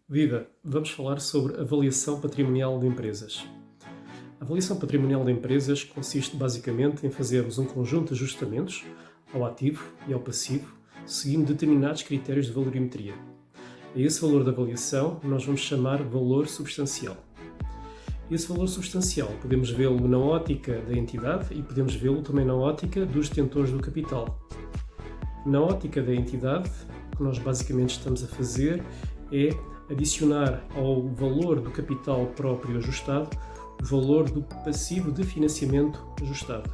Viva! Vamos falar sobre avaliação patrimonial de empresas. A avaliação patrimonial de empresas consiste basicamente em fazermos um conjunto de ajustamentos ao ativo e ao passivo, seguindo determinados critérios de valorimetria. A esse valor de avaliação nós vamos chamar valor substancial. Esse valor substancial podemos vê-lo na ótica da entidade e podemos vê-lo também na ótica dos detentores do capital. Na ótica da entidade, o que nós basicamente estamos a fazer é adicionar ao valor do capital próprio ajustado o valor do passivo de financiamento ajustado.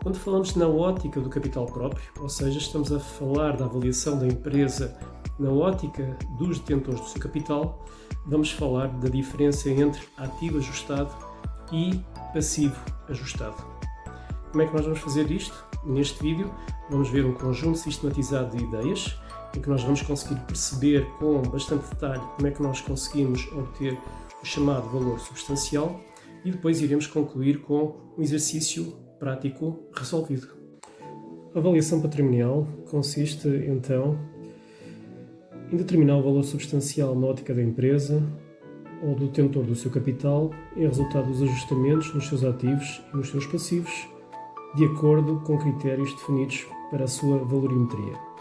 Quando falamos na ótica do capital próprio, ou seja, estamos a falar da avaliação da empresa na ótica dos detentores do seu capital, vamos falar da diferença entre ativo ajustado e passivo ajustado. Como é que nós vamos fazer isto? Neste vídeo vamos ver um conjunto sistematizado de ideias em que nós vamos conseguir perceber com bastante detalhe como é que nós conseguimos obter o chamado valor substancial e depois iremos concluir com um exercício prático resolvido. A avaliação patrimonial consiste, então, em determinar o valor substancial na ótica da empresa ou do detentor do seu capital em resultado dos ajustamentos nos seus ativos e nos seus passivos, de acordo com critérios definidos para a sua valorimetria.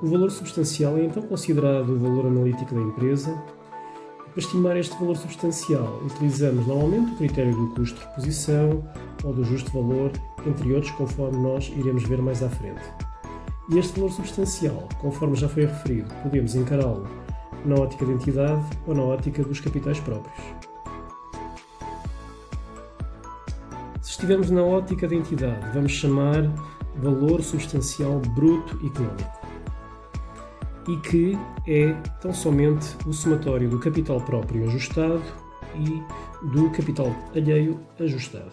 O valor substancial é então considerado o valor analítico da empresa. Para estimar este valor substancial, utilizamos normalmente o critério do custo de reposição ou do justo valor, entre outros, conforme nós iremos ver mais à frente. E este valor substancial, conforme já foi referido, podemos encará-lo na ótica da entidade ou na ótica dos capitais próprios. Se estivermos na ótica da entidade, vamos chamar valor substancial bruto económico, e que é tão somente o somatório do capital próprio ajustado e do capital alheio ajustado.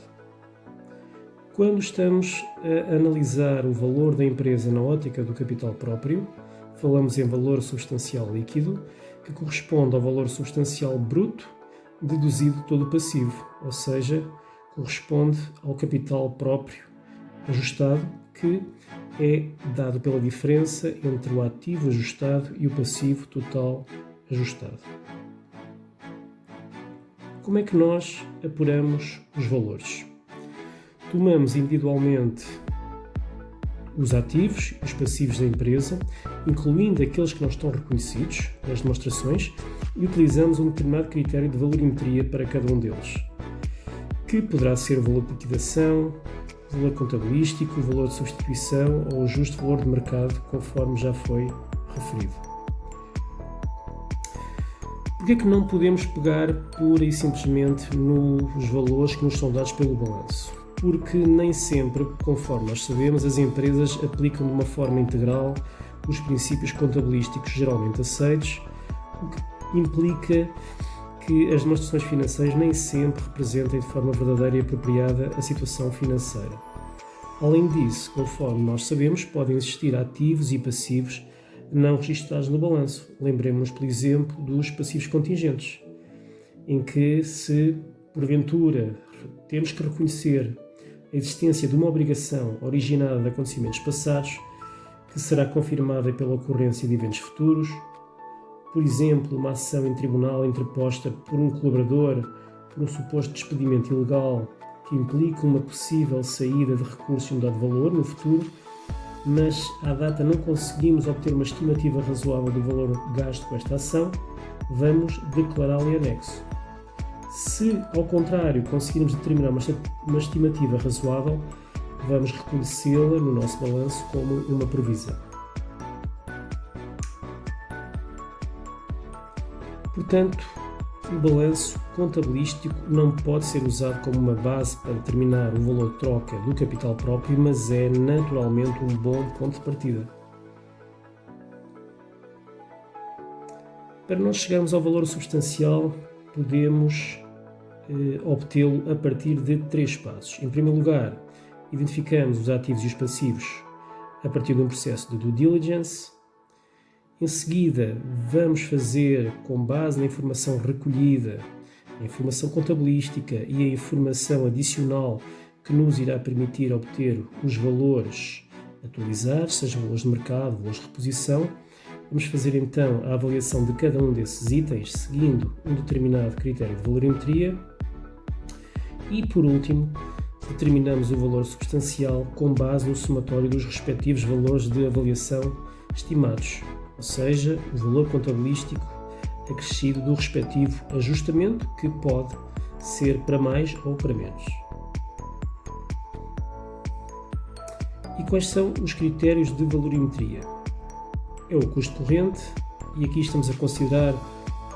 Quando estamos a analisar o valor da empresa na ótica do capital próprio, falamos em valor substancial líquido, que corresponde ao valor substancial bruto deduzido todo o passivo, ou seja, corresponde ao capital próprio ajustado, que é dado pela diferença entre o ativo ajustado e o passivo total ajustado. Como é que nós apuramos os valores? Tomamos individualmente os ativos e os passivos da empresa, incluindo aqueles que não estão reconhecidos nas demonstrações, e utilizamos um determinado critério de valorimetria para cada um deles, que poderá ser o valor de liquidação, o valor contabilístico, o valor de substituição ou o justo valor de mercado, conforme já foi referido. Porquê é que não podemos pegar pura e simplesmente nos valores que nos são dados pelo balanço? Porque nem sempre, conforme nós sabemos, as empresas aplicam de uma forma integral os princípios contabilísticos geralmente aceitos, o que implica que as demonstrações financeiras nem sempre representem de forma verdadeira e apropriada a situação financeira. Além disso, conforme nós sabemos, podem existir ativos e passivos não registados no balanço. Lembremos-nos, por exemplo, dos passivos contingentes, em que, se porventura temos que reconhecer a existência de uma obrigação originada de acontecimentos passados, que será confirmada pela ocorrência de eventos futuros, por exemplo, uma ação em tribunal interposta por um colaborador por um suposto despedimento ilegal que implica uma possível saída de recurso e um dado valor no futuro, mas à data não conseguimos obter uma estimativa razoável do valor gasto com esta ação, vamos declará-la em anexo. Se, ao contrário, conseguirmos determinar uma estimativa razoável, vamos reconhecê-la no nosso balanço como uma provisão. Portanto, o balanço contabilístico não pode ser usado como uma base para determinar o valor de troca do capital próprio, mas é naturalmente um bom ponto de partida. Para nós chegarmos ao valor substancial, podemos obtê-lo a partir de 3 passos. Em primeiro lugar, identificamos os ativos e os passivos a partir de um processo de due diligence. Em seguida, vamos fazer, com base na informação recolhida, a informação contabilística e a informação adicional que nos irá permitir obter os valores atualizados, sejam valores de mercado, valores de reposição, Vamos fazer então a avaliação de cada um desses itens, seguindo um determinado critério de valorimetria. E, por último, determinamos o valor substancial com base no somatório dos respectivos valores de avaliação estimados, ou seja, o valor contabilístico acrescido do respectivo ajustamento, que pode ser para mais ou para menos. E quais são os critérios de valorimetria? É o custo corrente, e aqui estamos a considerar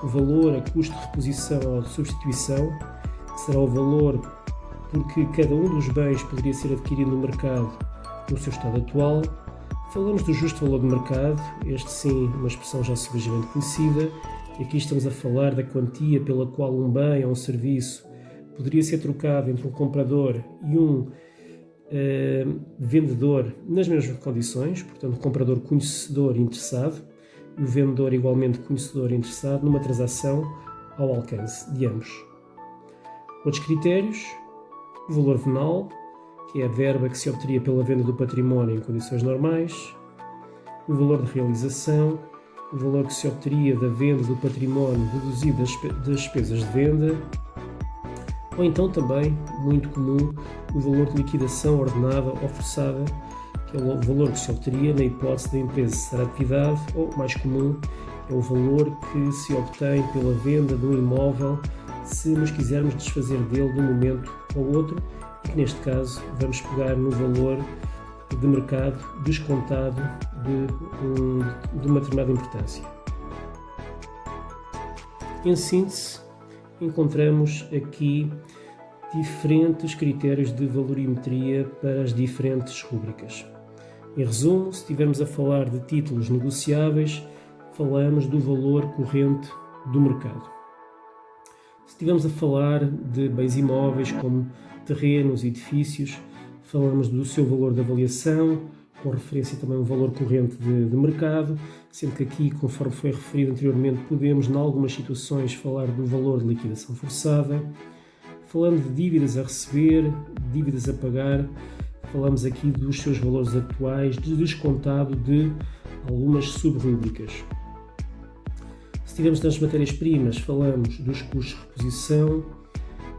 o valor a custo de reposição ou de substituição, que será o valor porque cada um dos bens poderia ser adquirido no mercado no seu estado atual. Falamos do justo valor de mercado, este sim, uma expressão já subejamente conhecida, e aqui estamos a falar da quantia pela qual um bem ou um serviço poderia ser trocado entre um comprador e um vendedor nas mesmas condições, portanto, o comprador conhecedor e interessado e o vendedor igualmente conhecedor e interessado numa transação ao alcance de ambos. Outros critérios: o valor venal, que é a verba que se obteria pela venda do património em condições normais, o valor de realização, o valor que se obteria da venda do património deduzido das despesas de venda, ou então também, muito comum, o valor de liquidação ordenada ou forçada, que é o valor que se obteria na hipótese da empresa cessar a atividade, ou, mais comum, é o valor que se obtém pela venda de um imóvel se nos quisermos desfazer dele de um momento ao outro, e que neste caso vamos pegar no valor de mercado descontado de uma determinada importância. Em síntese, encontramos aqui diferentes critérios de valorimetria para as diferentes rúbricas. Em resumo, se estivermos a falar de títulos negociáveis, falamos do valor corrente do mercado. Se estivermos a falar de bens imóveis como terrenos e edifícios, falamos do seu valor de avaliação, com referência também ao valor corrente de mercado, sendo que aqui, conforme foi referido anteriormente, podemos, em algumas situações, falar do valor de liquidação forçada. Falando de dívidas a receber, dívidas a pagar, falamos aqui dos seus valores atuais, descontado de algumas subrúbricas. Se estivermos nas matérias-primas, falamos dos custos de reposição,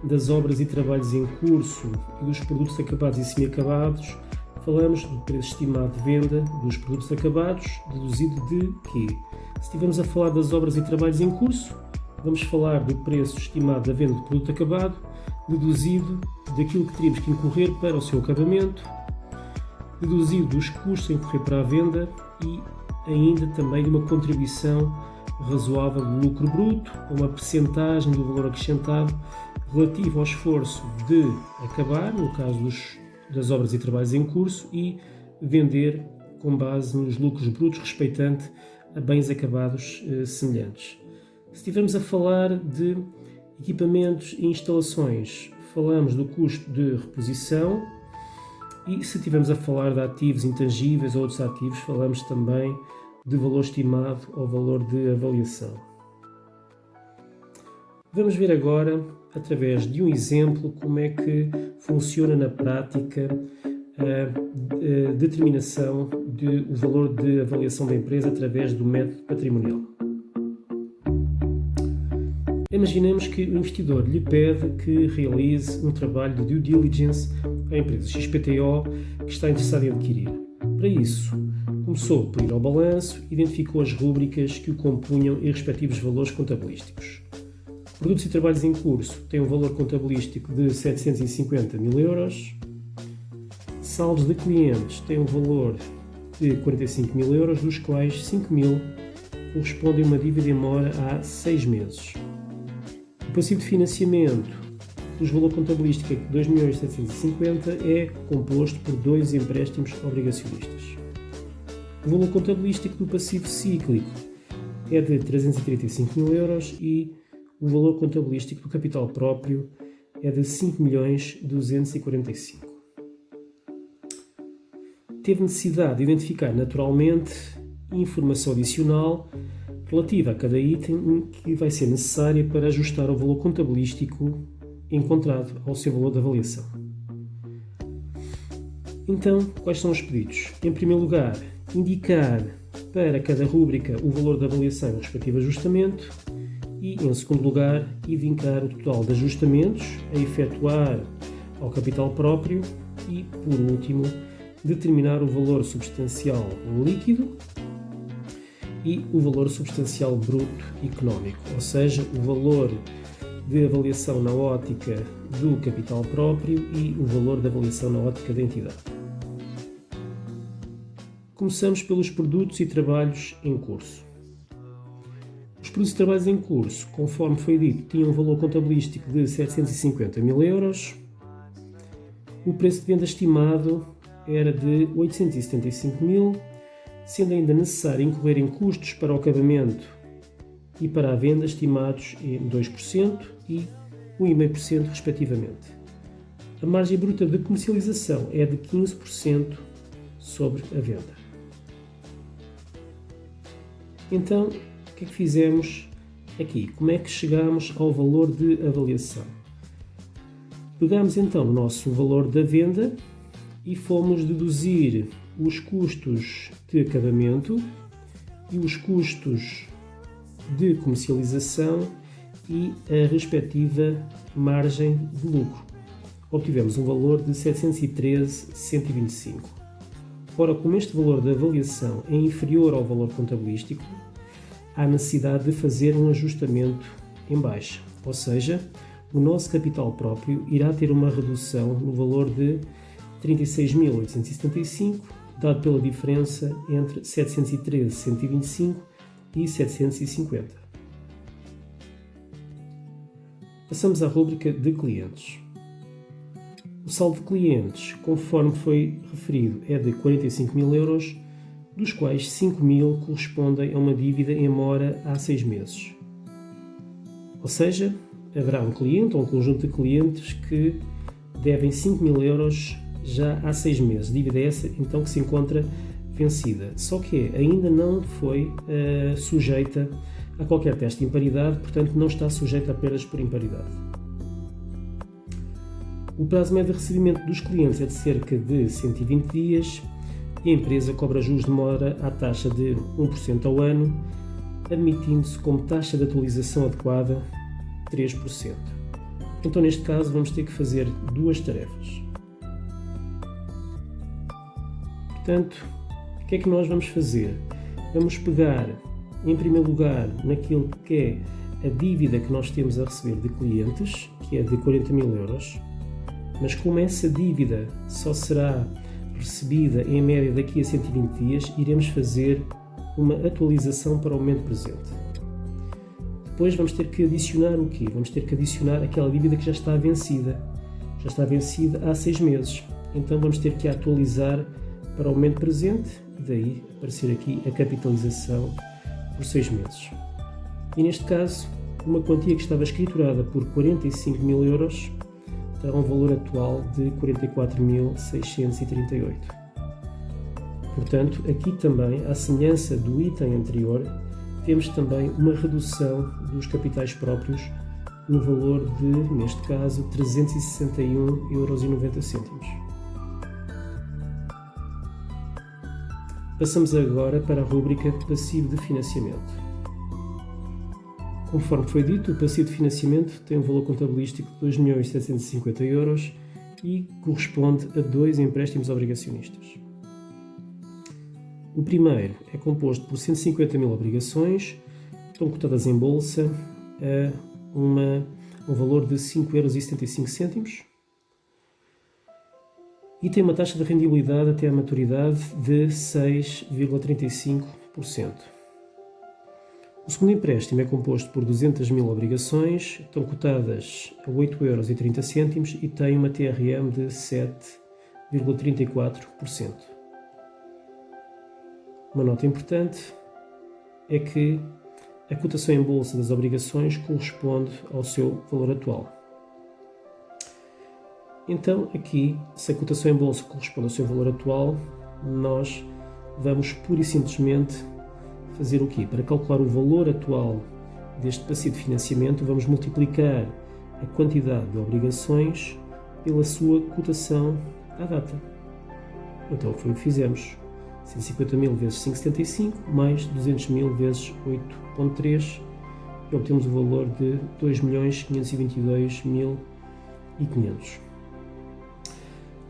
das obras e trabalhos em curso e dos produtos acabados e semi-acabados. Falamos do preço estimado de venda dos produtos acabados, deduzido de quê? Se estivermos a falar das obras e trabalhos em curso, vamos falar do preço estimado da venda do produto acabado, deduzido daquilo que teríamos que incorrer para o seu acabamento, deduzido dos custos a incorrer para a venda e ainda também de uma contribuição razoável do lucro bruto, uma percentagem do valor acrescentado relativo ao esforço de acabar, no caso das obras e trabalhos em curso, e vender com base nos lucros brutos respeitante a bens acabados semelhantes. Se estivermos a falar de equipamentos e instalações, falamos do custo de reposição, e se estivermos a falar de ativos intangíveis ou outros ativos, falamos também de valor estimado ou valor de avaliação. Vamos ver agora, através de um exemplo, como é que funciona na prática a determinação do valor de avaliação da empresa através do método patrimonial. Imaginemos que o investidor lhe pede que realize um trabalho de due diligence à empresa XPTO que está interessado em adquirir. Para isso, começou por ir ao balanço, identificou as rúbricas que o compunham e respectivos valores contabilísticos. Produtos e trabalhos em curso têm um valor contabilístico de 750 mil euros. Saldos de clientes têm um valor de 45 mil euros, dos quais 5 mil correspondem a uma dívida em mora há 6 meses. O passivo de financiamento, cujo valor contabilístico é de 2.750.000, é composto por 2 empréstimos obrigacionistas. O valor contabilístico do passivo cíclico é de 335 mil euros e o valor contabilístico do capital próprio é de 5.245.000. Teve necessidade de identificar naturalmente informação adicional relativa a cada item que vai ser necessária para ajustar o valor contabilístico encontrado ao seu valor de avaliação. Então, quais são os pedidos? Em primeiro lugar, indicar para cada rúbrica o valor da avaliação e o respectivo ajustamento e, em segundo lugar, evincar o total de ajustamentos a efetuar ao capital próprio e, por último, determinar o valor substancial líquido e o valor substancial bruto económico, ou seja, o valor de avaliação na ótica do capital próprio e o valor de avaliação na ótica da entidade. Começamos pelos produtos e trabalhos em curso. Os produtos e trabalhos em curso, conforme foi dito, tinham um valor contabilístico de 750 mil euros. O preço de venda estimado era de 875 mil, sendo ainda necessário incorrer em custos para o acabamento e para a venda estimados em 2% e 1,5% respectivamente. A margem bruta de comercialização é de 15% sobre a venda. Então, o que é que fizemos aqui? Como é que chegamos ao valor de avaliação? Pegamos então o nosso valor da venda e fomos deduzir os custos de acabamento e os custos de comercialização e a respectiva margem de lucro. Obtivemos um valor de 713,125. Ora, como este valor de avaliação é inferior ao valor contabilístico, há necessidade de fazer um ajustamento em baixa, ou seja, o nosso capital próprio irá ter uma redução no valor de 36.875, dado pela diferença entre 713,125 e 750. Passamos à rúbrica de clientes. O saldo de clientes, conforme foi referido, é de 45 mil euros, dos quais 5 mil correspondem a uma dívida em mora há 6 meses. Ou seja, haverá um cliente ou um conjunto de clientes que devem 5 mil euros já há 6 meses. Dívida essa, então, que se encontra vencida. Só que ainda não foi sujeita a qualquer teste de imparidade, portanto, não está sujeita a perdas por imparidade. O prazo médio de recebimento dos clientes é de cerca de 120 dias e a empresa cobra juros de mora à taxa de 1% ao ano, admitindo-se como taxa de atualização adequada 3%. Então, neste caso, vamos ter que fazer duas tarefas. Portanto, o que é que nós vamos fazer? Vamos pegar, em primeiro lugar, naquilo que é a dívida que nós temos a receber de clientes, que é de 40 mil euros, mas como essa dívida só será recebida em média daqui a 120 dias, iremos fazer uma atualização para o momento presente. Depois vamos ter que adicionar o quê? Vamos ter que adicionar aquela dívida que já está vencida. Já está vencida há 6 meses. Então vamos ter que atualizar para o momento presente e daí aparecer aqui a capitalização por 6 meses. E neste caso, uma quantia que estava escriturada por 45 mil euros terá um valor atual de 44.638. Portanto, aqui também, à semelhança do item anterior, temos também uma redução dos capitais próprios no valor de, neste caso, 361,90 euros. Passamos agora para a rúbrica passivo de financiamento. Conforme foi dito, o passivo de financiamento tem um valor contabilístico de 2.750 euros e corresponde a 2 empréstimos obrigacionistas. O primeiro é composto por 150 mil obrigações, estão cotadas em bolsa a um valor de 5,75 euros e tem uma taxa de rendibilidade até à maturidade de 6,35%. O segundo empréstimo é composto por 200 mil obrigações, estão cotadas a 8,30 euros e tem uma TRM de 7,34%. Uma nota importante é que a cotação em bolsa das obrigações corresponde ao seu valor atual. Então, aqui, se a cotação em bolsa corresponde ao seu valor atual, nós vamos pura e simplesmente fazer o quê? Para calcular o valor atual deste passivo de financiamento, vamos multiplicar a quantidade de obrigações pela sua cotação à data. Então, foi o que fizemos. 150 mil vezes 5,75 mais 200 mil vezes 8,3 e obtemos o valor de 2.522.500.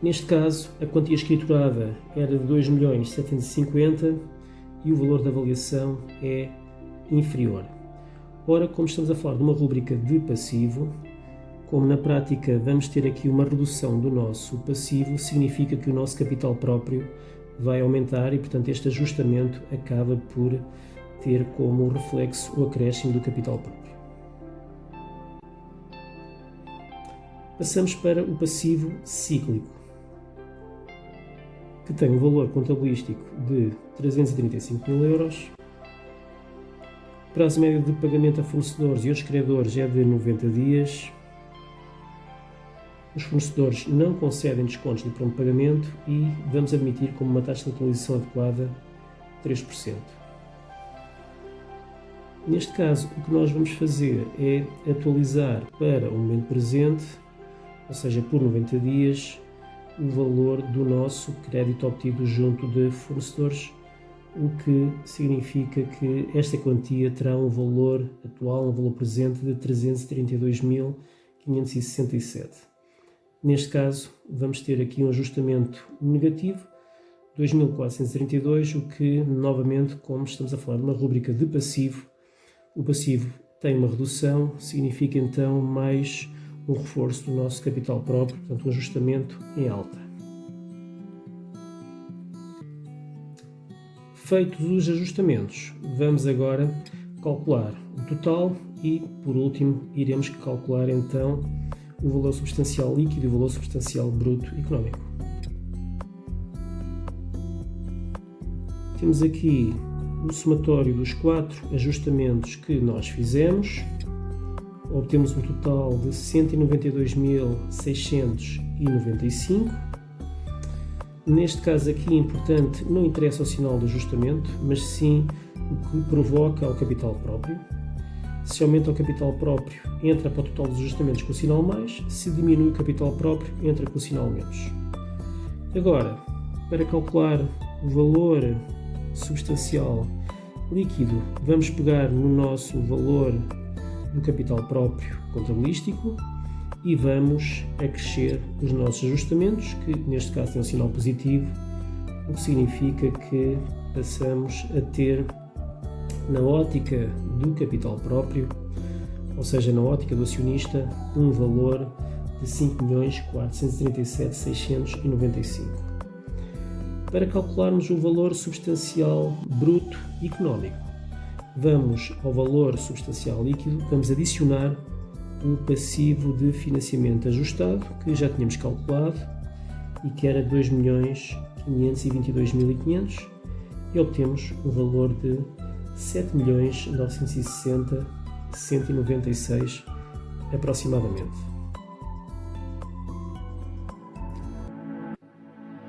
Neste caso, a quantia escriturada era de 2.750.000 e o valor da avaliação é inferior. Ora, como estamos a falar de uma rúbrica de passivo, como na prática vamos ter aqui uma redução do nosso passivo, significa que o nosso capital próprio vai aumentar e, portanto, este ajustamento acaba por ter como reflexo o acréscimo do capital próprio. Passamos para o passivo cíclico, que tem um valor contabilístico de 335.000 euros. O prazo médio de pagamento a fornecedores e outros credores é de 90 dias. Os fornecedores não concedem descontos de pronto pagamento e vamos admitir como uma taxa de atualização adequada 3%. Neste caso, o que nós vamos fazer é atualizar para o momento presente, ou seja, por 90 dias, o valor do nosso crédito obtido junto de fornecedores, o que significa que esta quantia terá um valor atual, um valor presente de 332.567. Neste caso, vamos ter aqui um ajustamento negativo, 2.432, o que, novamente, como estamos a falar de uma rúbrica de passivo, o passivo tem uma redução, significa então mais um reforço do nosso capital próprio, portanto um ajustamento em alta. Feitos os ajustamentos, vamos agora calcular o total e, por último, iremos calcular então o valor substancial líquido e o valor substancial bruto económico. Temos aqui o somatório dos 4 ajustamentos que nós fizemos. Obtemos um total de 192.695. Neste caso aqui, importante, não interessa o sinal do ajustamento, mas sim o que provoca ao capital próprio. Se aumenta o capital próprio, entra para o total dos ajustamentos com o sinal mais. Se diminui o capital próprio, entra com o sinal menos. Agora, para calcular o valor substancial líquido, vamos pegar no nosso valor do capital próprio contabilístico e vamos acrescer os nossos ajustamentos, que neste caso tem um sinal positivo, o que significa que passamos a ter, na ótica do capital próprio, ou seja, na ótica do acionista, um valor de 5.437.695. Para calcularmos o valor substancial bruto económico, vamos ao valor substancial líquido, vamos adicionar o passivo de financiamento ajustado, que já tínhamos calculado e que era 2.522.500, e obtemos um valor de 7.960.196 aproximadamente.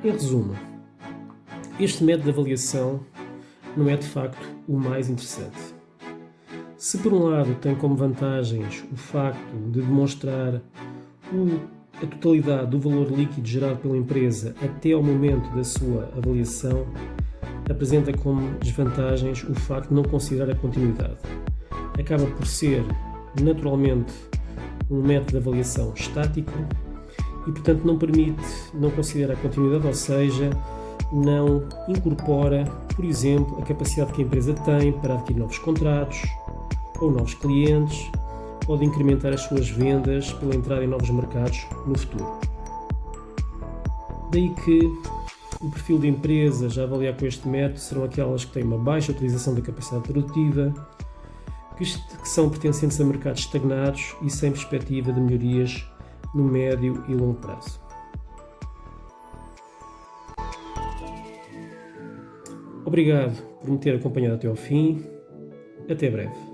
Em resumo, este método de avaliação não é de facto o mais interessante. Se por um lado tem como vantagens o facto de demonstrar a totalidade do valor líquido gerado pela empresa até ao momento da sua avaliação, apresenta como desvantagens o facto de não considerar a continuidade. Acaba por ser, naturalmente, um método de avaliação estático e, portanto, não considera a continuidade, ou seja, não incorpora, por exemplo, a capacidade que a empresa tem para adquirir novos contratos ou novos clientes, ou de incrementar as suas vendas pela entrada em novos mercados no futuro. Daí que o perfil de empresas a avaliar com este método serão aquelas que têm uma baixa utilização da capacidade produtiva, que são pertencentes a mercados estagnados e sem perspectiva de melhorias no médio e longo prazo. Obrigado por me ter acompanhado até ao fim. Até breve.